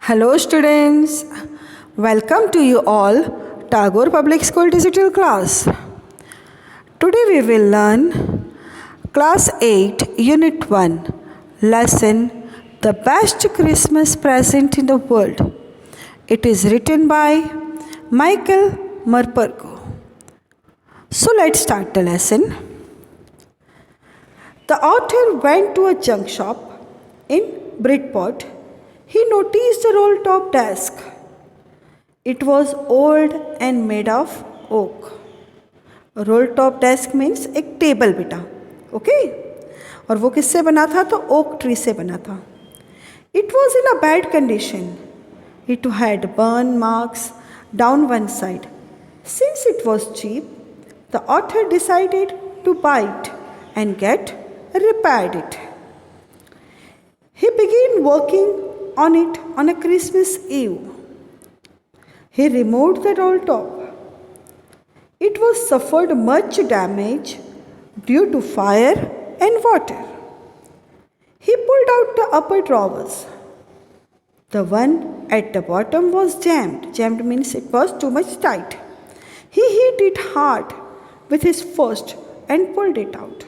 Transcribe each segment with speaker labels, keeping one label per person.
Speaker 1: Hello students, welcome to you all Tagore Public School Digital class. Today we will learn class 8 unit 1 lesson The Best Christmas Present in the World. It is written by Michael Morpurgo. So let's start the lesson. The author went to a junk shop in Bridport. He noticed a roll-top desk. It was old and made of oak. Role-top desk means एक table बेटा, okay? और वो किससे बना था? तो oak tree से बना था. It was in a bad condition. It had burn marks down one side. Since it was cheap, the author decided to buy it and get repaired it. He began working on it on a Christmas Eve. He removed the roll top. It was suffered much damage due to fire and water. He pulled out the upper drawers. The one at the bottom was jammed. Jammed means it was too much tight. He hit it hard with his fist and pulled it out.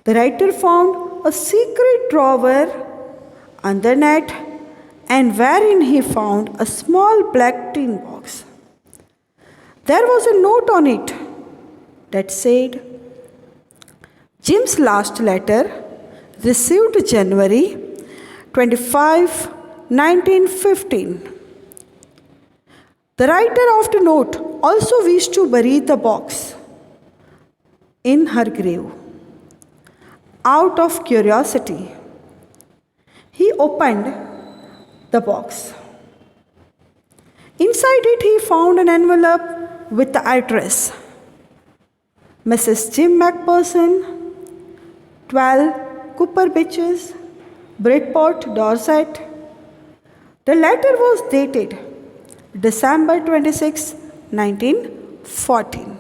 Speaker 1: The writer found a secret drawer underneath, and wherein he found a small black tin box. There was a note on it that said, Jim's last letter received January 25, 1915. The writer of the note also wished to bury the box in her grave. Out of curiosity, he opened the box. Inside it, he found an envelope with the address Mrs. Jim McPherson, 12 Cooper Beaches, Bridport, Dorset. The letter was dated December 26, 1914.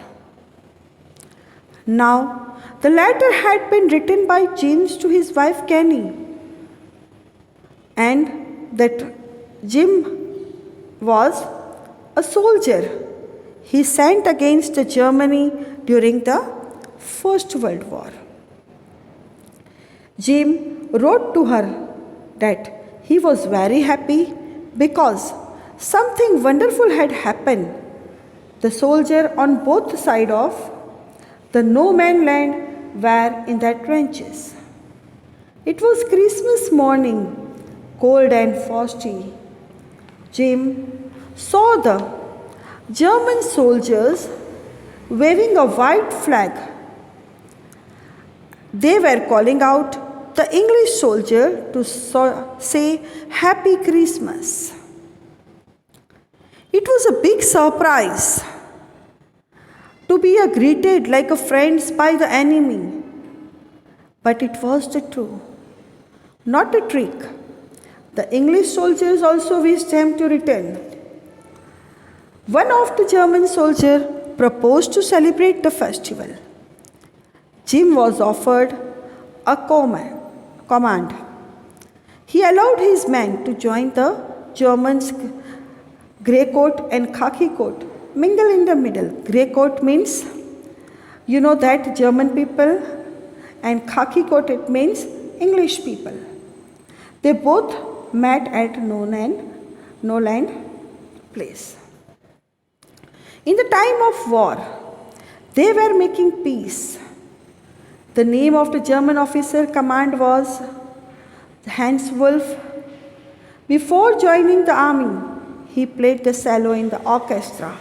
Speaker 1: Now, the letter had been written by James to his wife Kenny, and that Jim was a soldier he sent against Germany during the First World War. Jim wrote to her that he was very happy because something wonderful had happened. The soldiers on both sides of the no man's land were in their trenches. It was Christmas morning, cold and frosty. Jim saw the German soldiers waving a white flag. They were calling out the English soldier to say Happy Christmas. It was a big surprise to be greeted like a friend by the enemy. But it was the truth, not a trick. The English soldiers also wished them to return. One of the German soldiers proposed to celebrate the festival. Jim was offered a command. He allowed his men to join the Germans' grey coat and khaki coat, mingle in the middle. Grey coat means, you know that German people, and khaki coat it means English people. They both met at Noland place. In the time of war, they were making peace. The name of the German officer command was Hans Wolf. Before joining the army, he played the cello in the orchestra.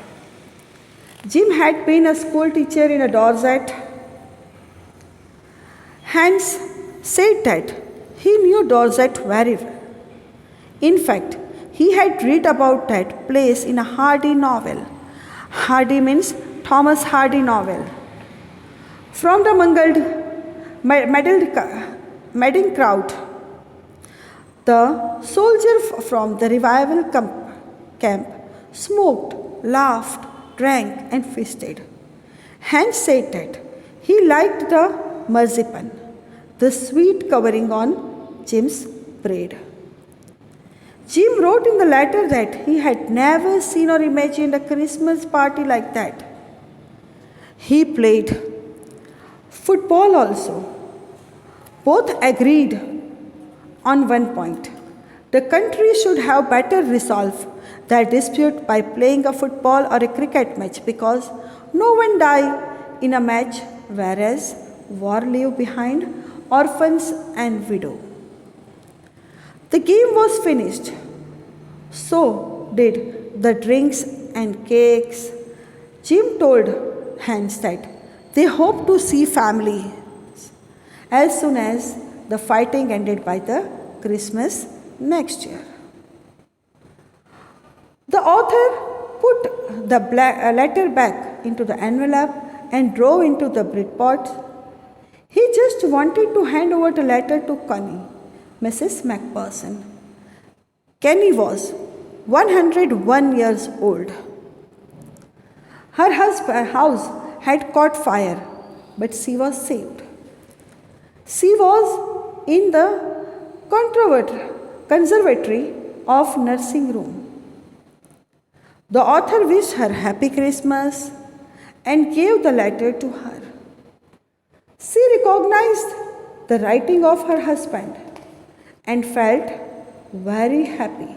Speaker 1: Jim had been a school teacher in a Dorset. Hans said that he knew Dorset very well. In fact, he had read about that place in a Hardy novel. Hardy means Thomas Hardy novel. From the madding crowd, the soldier from the revival camp smoked, laughed, drank, and feasted. Hans said that he liked the marzipan, the sweet covering on Jim's bread. Jim wrote in the letter that he had never seen or imagined a Christmas party like that. He played football also. Both agreed on one point. The country should have better resolve their dispute by playing a football or a cricket match because no one died in a match, whereas war leave behind orphans and widow. The game was finished. So did the drinks and cakes. Jim told Hans that they hoped to see family as soon as the fighting ended by the Christmas next year. The author put the letter back into the envelope and drove into the Bridport. He just wanted to hand over the letter to Connie, Mrs. Macpherson. Kenny was 101 years old. Her house had caught fire, but she was saved. She was in the conservatory of nursing room. The author wished her happy Christmas and gave the letter to her. She recognized the writing of her husband and felt very happy.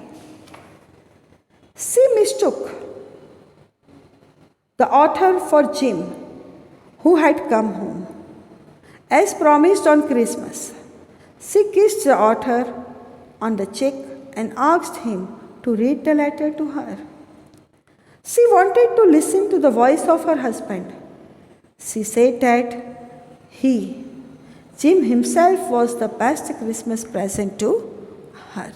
Speaker 1: She mistook the author for Jim, who had come home. As promised on Christmas, she kissed the author on the cheek and asked him to read the letter to her. She wanted to listen to the voice of her husband. She said that Jim himself, was the best Christmas present to her.